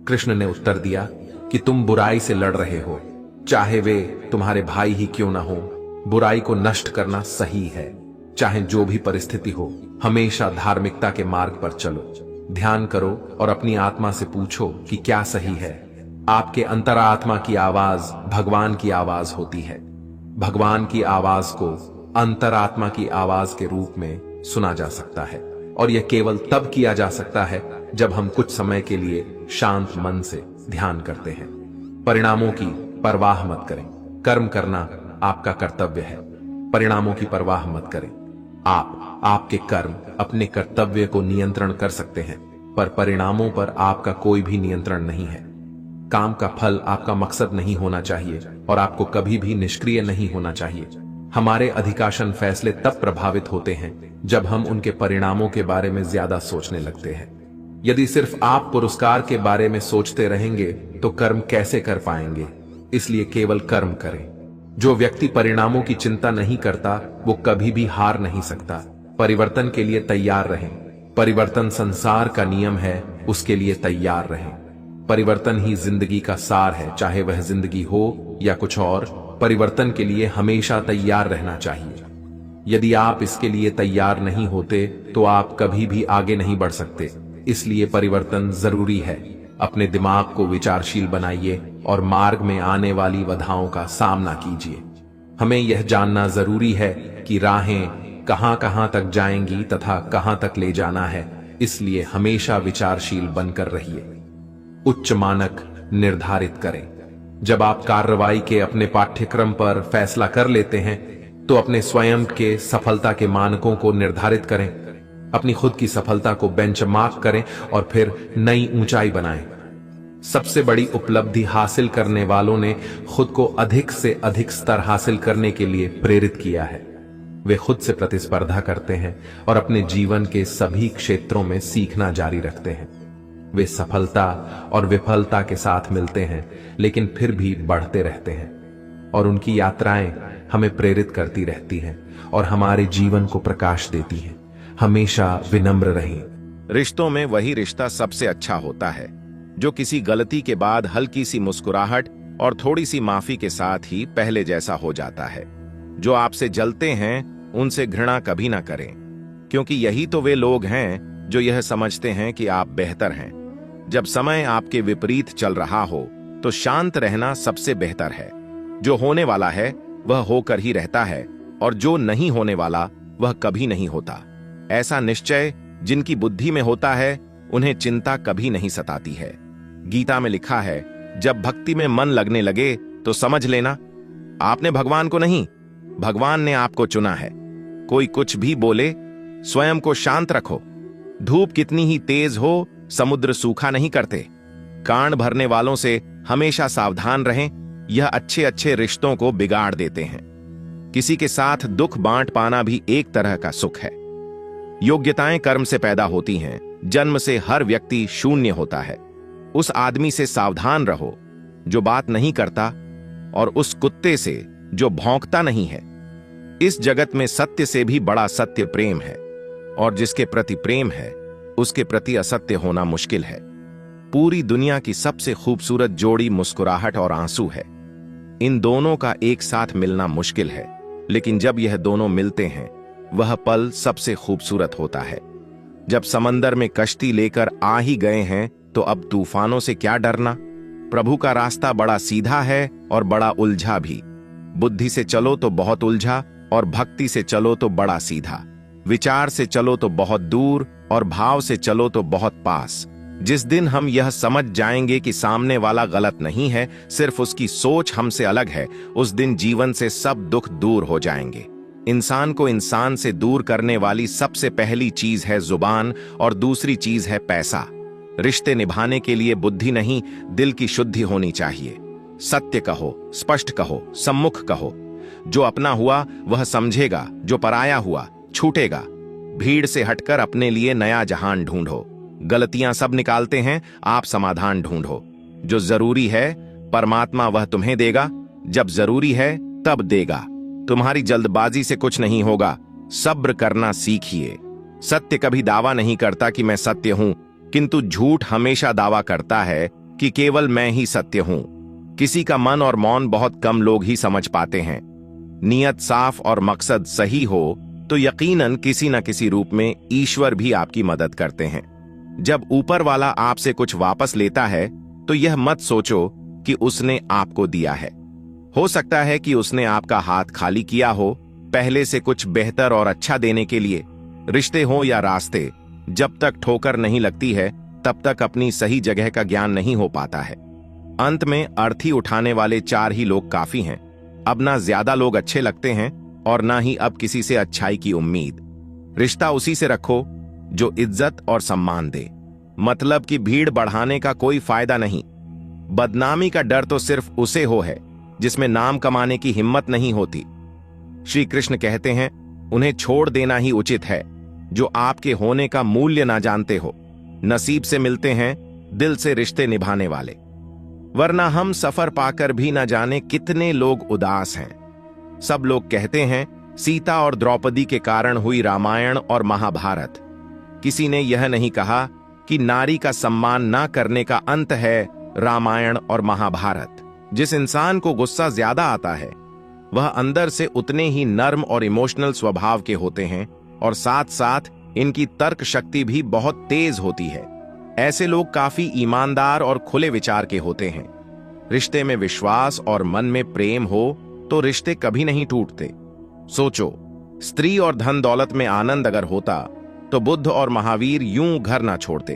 कृष्ण ने उत्तर दिया कि तुम बुराई से लड़ रहे हो, चाहे वे तुम्हारे भाई ही क्यों ना हो। बुराई को नष्ट करना सही है, चाहे जो भी परिस्थिति हो। हमेशा धार्मिकता के मार्ग पर चलो। ध्यान करो और अपनी आत्मा से पूछो कि क्या सही है। आपके अंतरात्मा की आवाज भगवान की आवाज होती है। भगवान की आवाज को अंतरात्मा की आवाज के रूप में सुना जा सकता है और यह केवल तब किया जा सकता है जब हम कुछ समय के लिए शांत मन से ध्यान करते हैं। परिणामों की परवाह मत करें। कर्म करना आपका कर्तव्य है। परिणामों की परवाह मत करें। आपके कर्म अपने कर्तव्य को नियंत्रण कर सकते हैं, पर परिणामों पर आपका कोई भी नियंत्रण नहीं है। काम का फल आपका मकसद नहीं होना चाहिए और आपको कभी भी निष्क्रिय नहीं होना चाहिए। हमारे अधिकांश फैसले तब प्रभावित होते हैं जब हम उनके परिणामों के बारे में ज्यादा सोचने लगते हैं। यदि सिर्फ आप पुरस्कार के बारे में सोचते रहेंगे तो कर्म कैसे कर पाएंगे। इसलिए केवल कर्म करें। जो व्यक्ति परिणामों की चिंता नहीं करता वो कभी भी हार नहीं सकता। परिवर्तन के लिए तैयार रहें। परिवर्तन संसार का नियम है, उसके लिए तैयार रहें। परिवर्तन ही जिंदगी का सार है, चाहे वह जिंदगी हो या कुछ और। परिवर्तन के लिए हमेशा तैयार रहना चाहिए। यदि आप इसके लिए तैयार नहीं होते तो आप कभी भी आगे नहीं बढ़ सकते। इसलिए परिवर्तन जरूरी है। अपने दिमाग को विचारशील बनाइए और मार्ग में आने वाली बाधाओं का सामना कीजिए। हमें यह जानना जरूरी है कि राहें कहां कहां तक जाएंगी तथा कहां तक ले जाना है। इसलिए हमेशा विचारशील बनकर रहिए। उच्च मानक निर्धारित करें। जब आप कार्रवाई के अपने पाठ्यक्रम पर फैसला कर लेते हैं तो अपने स्वयं के सफलता के मानकों को निर्धारित करें। अपनी खुद की सफलता को बेंचमार्क करें और फिर नई ऊंचाई बनाएं। सबसे बड़ी उपलब्धि हासिल करने वालों ने खुद को अधिक से अधिक स्तर हासिल करने के लिए प्रेरित किया है। वे खुद से प्रतिस्पर्धा करते हैं और अपने जीवन के सभी क्षेत्रों में सीखना जारी रखते हैं। वे सफलता और विफलता के साथ मिलते हैं लेकिन फिर भी बढ़ते रहते हैं और उनकी यात्राएं हमें प्रेरित करती रहती हैं और हमारे जीवन को प्रकाश देती हैं। हमेशा विनम्र रहें। रिश्तों में वही रिश्ता सबसे अच्छा होता है जो किसी गलती के बाद हल्की सी मुस्कुराहट और थोड़ी सी माफी के साथ ही पहले जैसा हो जाता है। जो आपसे जलते हैं उनसे घृणा कभी ना करें, क्योंकि यही तो वे लोग हैं जो यह समझते हैं कि आप बेहतर हैं। जब समय आपके विपरीत चल रहा हो तो शांत रहना सबसे बेहतर है। जो होने वाला है वह होकर ही रहता है और जो नहीं होने वाला वह कभी नहीं होता। ऐसा निश्चय जिनकी बुद्धि में होता है उन्हें चिंता कभी नहीं सताती है। गीता में लिखा है, जब भक्ति में मन लगने लगे तो समझ लेना आपने भगवान को नहीं, भगवान ने आपको चुना है। कोई कुछ भी बोले, स्वयं को शांत रखो। धूप कितनी ही तेज हो, समुद्र सूखा नहीं करते। कान भरने वालों से हमेशा सावधान रहें, यह अच्छे अच्छे रिश्तों को बिगाड़ देते हैं। किसी के साथ दुख बांट पाना भी एक तरह का सुख है। योग्यताएं कर्म से पैदा होती हैं। जन्म से हर व्यक्ति शून्य होता है। उस आदमी से सावधान रहो जो बात नहीं करता और उस कुत्ते से जो भौंकता नहीं है। इस जगत में सत्य से भी बड़ा सत्य प्रेम है, और जिसके प्रति प्रेम है उसके प्रति असत्य होना मुश्किल है। पूरी दुनिया की सबसे खूबसूरत जोड़ी मुस्कुराहट और आंसू है। इन दोनों का एक साथ मिलना मुश्किल है, लेकिन जब यह दोनों मिलते हैं वह पल सबसे खूबसूरत होता है। जब समंदर में कश्ती लेकर आ ही गए हैं तो अब तूफानों से क्या डरना। प्रभु का रास्ता बड़ा सीधा है और बड़ा उलझा भी। बुद्धि से चलो तो बहुत उलझा, और भक्ति से चलो तो बड़ा सीधा। विचार से चलो तो बहुत दूर, और भाव से चलो तो बहुत पास। जिस दिन हम यह समझ जाएंगे कि सामने वाला गलत नहीं है, सिर्फ उसकी सोच हमसे अलग है, उस दिन जीवन से सब दुख दूर हो जाएंगे। इंसान को इंसान से दूर करने वाली सबसे पहली चीज है जुबान, और दूसरी चीज है पैसा। रिश्ते निभाने के लिए बुद्धि नहीं, दिल की शुद्धि होनी चाहिए। सत्य कहो, स्पष्ट कहो, सम्मुख कहो। जो अपना हुआ वह समझेगा, जो पराया हुआ छूटेगा। भीड़ से हटकर अपने लिए नया जहान ढूंढो। गलतियां सब निकालते हैं, आप समाधान ढूंढो। जो जरूरी है परमात्मा वह तुम्हें देगा, जब जरूरी है तब देगा। तुम्हारी जल्दबाजी से कुछ नहीं होगा, सब्र करना सीखिए। सत्य कभी दावा नहीं करता कि मैं सत्य हूं, किंतु झूठ हमेशा दावा करता है कि केवल मैं ही सत्य हूं। किसी का मन और मौन बहुत कम लोग ही समझ पाते हैं। नियत साफ और मकसद सही हो तो यकीनन किसी न किसी रूप में ईश्वर भी आपकी मदद करते हैं। जब ऊपर वाला आपसे कुछ वापस लेता है तो यह मत सोचो कि उसने आपको दिया है। हो सकता है कि उसने आपका हाथ खाली किया हो, पहले से कुछ बेहतर और अच्छा देने के लिए। रिश्ते हो या रास्ते, जब तक ठोकर नहीं लगती है तब तक अपनी सही जगह का ज्ञान नहीं हो पाता है। अंत में अर्थी उठाने वाले 4 ही लोग काफी हैं। अब ना ज्यादा लोग अच्छे लगते हैं और ना ही अब किसी से अच्छाई की उम्मीद। रिश्ता उसी से रखो जो इज्जत और सम्मान दे। मतलब कि भीड़ बढ़ाने का कोई फायदा नहीं। बदनामी का डर तो सिर्फ उसे हो है जिसमें नाम कमाने की हिम्मत नहीं होती। श्री कृष्ण कहते हैं, उन्हें छोड़ देना ही उचित है जो आपके होने का मूल्य ना जानते हो। नसीब से मिलते हैं दिल से रिश्ते निभाने वाले, वरना हम सफर पाकर भी ना जाने कितने लोग उदास हैं। सब लोग कहते हैं सीता और द्रौपदी के कारण हुई रामायण और महाभारत। किसी ने यह नहीं कहा कि नारी का सम्मान ना करने का अंत है रामायण और महाभारत। जिस इंसान को गुस्सा ज्यादा आता है वह अंदर से उतने ही नर्म और इमोशनल स्वभाव के होते हैं, और साथ साथ इनकी तर्क शक्ति भी बहुत तेज होती है। ऐसे लोग काफी ईमानदार और खुले विचार के होते हैं। रिश्ते में विश्वास और मन में प्रेम हो तो रिश्ते कभी नहीं टूटते। सोचो, स्त्री और धन दौलत में आनंद अगर होता तो बुद्ध और महावीर यूं घर ना छोड़ते।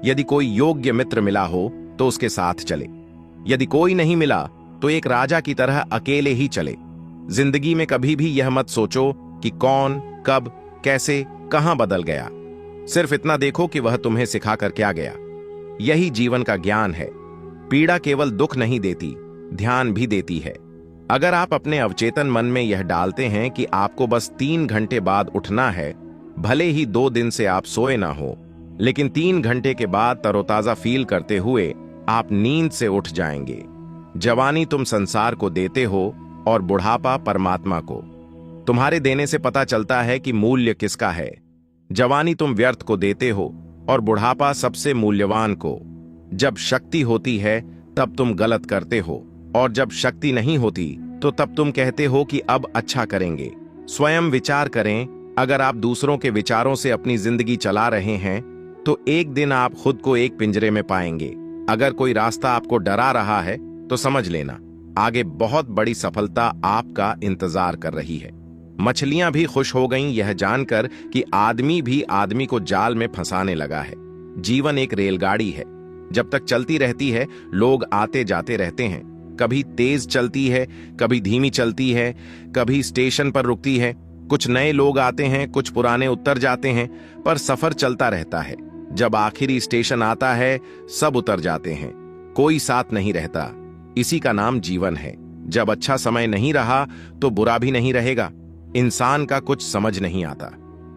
यदि कोई योग्य मित्र मिला हो तो उसके साथ चले, यदि कोई नहीं मिला तो एक राजा की तरह अकेले ही चले। जिंदगी में कभी भी यह मत सोचो कि कौन, कब, कैसे, कहां बदल गया। सिर्फ इतना देखो कि वह तुम्हें सिखाकर क्या गया। यही जीवन का ज्ञान है। पीड़ा केवल दुख नहीं देती, ध्यान भी देती है। अगर आप अपने अवचेतन मन में यह डालते हैं कि आपको बस 3 घंटे बाद उठना है, भले ही 2 दिन से आप सोए ना हो, लेकिन 3 घंटे के बाद तरोताजा फील करते हुए आप नींद से उठ जाएंगे। जवानी तुम संसार को देते हो और बुढ़ापा परमात्मा को। तुम्हारे देने से पता चलता है कि मूल्य किसका है। जवानी तुम व्यर्थ को देते हो और बुढ़ापा सबसे मूल्यवान को। जब शक्ति होती है तब तुम गलत करते हो, और जब शक्ति नहीं होती तो तब तुम कहते हो कि अब अच्छा करेंगे। स्वयं विचार करें, अगर आप दूसरों के विचारों से अपनी जिंदगी चला रहे हैं तो एक दिन आप खुद को एक पिंजरे में पाएंगे। अगर कोई रास्ता आपको डरा रहा है तो समझ लेना आगे बहुत बड़ी सफलता आपका इंतजार कर रही है। मछलियां भी खुश हो गईं यह जानकर कि आदमी भी आदमी को जाल में फंसाने लगा है। जीवन एक रेलगाड़ी है, जब तक चलती रहती है लोग आते जाते रहते हैं। कभी तेज चलती है, कभी धीमी चलती है, कभी स्टेशन पर रुकती है। कुछ नए लोग आते हैं, कुछ पुराने उतर जाते हैं, पर सफर चलता रहता है। जब आखिरी स्टेशन आता है सब उतर जाते हैं, कोई साथ नहीं रहता। इसी का नाम जीवन है। जब अच्छा समय नहीं रहा तो बुरा भी नहीं रहेगा। इंसान का कुछ समझ नहीं आता।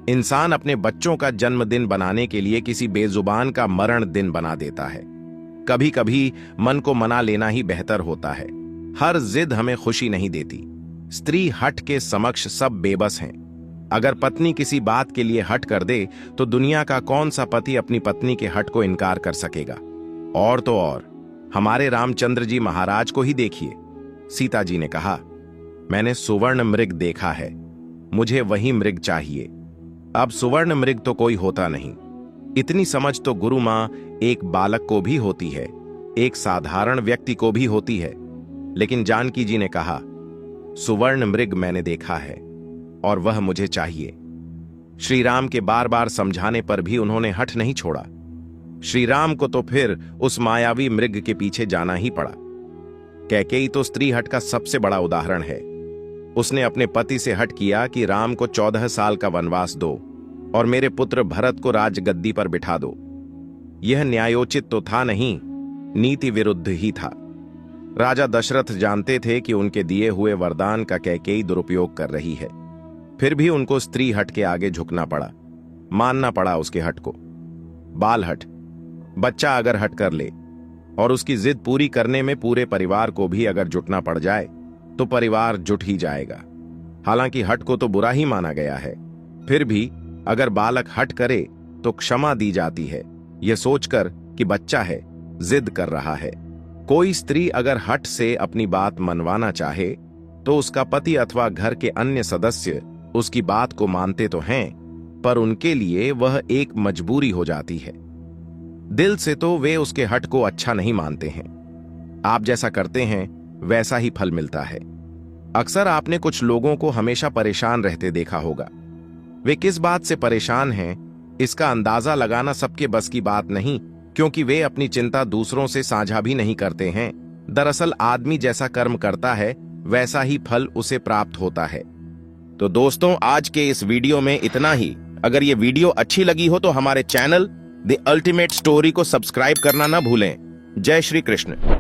इंसान अपने बच्चों का जन्मदिन बनाने के लिए किसी बेजुबान का मरण दिन बना देता है। कभी कभी मन को मना लेना ही बेहतर होता है। हर जिद हमें खुशी नहीं देती। स्त्री हठ के समक्ष सब बेबस हैं। अगर पत्नी किसी बात के लिए हठ कर दे तो दुनिया का कौन सा पति अपनी पत्नी के हठ को इनकार कर सकेगा। और तो और हमारे रामचंद्र जी महाराज को ही देखिए। सीता जी ने कहा, मैंने सुवर्ण मृग देखा है, मुझे वही मृग चाहिए। अब सुवर्ण मृग तो कोई होता नहीं। इतनी समझ तो गुरु मां एक बालक को भी होती है, एक साधारण व्यक्ति को भी होती है। लेकिन जानकी जी ने कहा, सुवर्ण मृग मैंने देखा है और वह मुझे चाहिए। श्री राम के बार बार समझाने पर भी उन्होंने हठ नहीं छोड़ा। श्री राम को तो फिर उस मायावी मृग के पीछे जाना ही पड़ा। कैकेयी तो स्त्री हठ का सबसे बड़ा उदाहरण है। उसने अपने पति से हठ किया कि राम को 14 साल का वनवास दो और मेरे पुत्र भरत को राजगद्दी पर बिठा दो। यह न्यायोचित तो था नहीं, नीति विरुद्ध ही था। राजा दशरथ जानते थे कि उनके दिए हुए वरदान का कैकेयी दुरुपयोग कर रही है, फिर भी उनको स्त्री हठ के आगे झुकना पड़ा, मानना पड़ा उसके हठ को। बाल हठ, बच्चा अगर हट कर ले और उसकी जिद पूरी करने में पूरे परिवार को भी अगर जुटना पड़ जाए तो परिवार जुट ही जाएगा। हालांकि हठ को तो बुरा ही माना गया है, फिर भी अगर बालक हठ करे तो क्षमा दी जाती है, यह सोचकर कि बच्चा है, जिद कर रहा है। कोई स्त्री अगर हठ से अपनी बात मनवाना चाहे तो उसका पति अथवा घर के अन्य सदस्य उसकी बात को मानते तो हैं, पर उनके लिए वह एक मजबूरी हो जाती है। दिल से तो वे उसके हठ को अच्छा नहीं मानते हैं। आप जैसा करते हैं वैसा ही फल मिलता है। अक्सर आपने कुछ लोगों को हमेशा परेशान रहते देखा होगा। वे किस बात से परेशान हैं, इसका अंदाजा लगाना सबके बस की बात नहीं, क्योंकि वे अपनी चिंता दूसरों से साझा भी नहीं करते हैं। दरअसल आदमी जैसा कर्म करता है वैसा ही फल उसे प्राप्त होता है। तो दोस्तों, आज के इस वीडियो में इतना ही। अगर ये वीडियो अच्छी लगी हो तो हमारे चैनल द अल्टीमेट स्टोरी को सब्सक्राइब करना ना भूलें। जय श्री कृष्ण।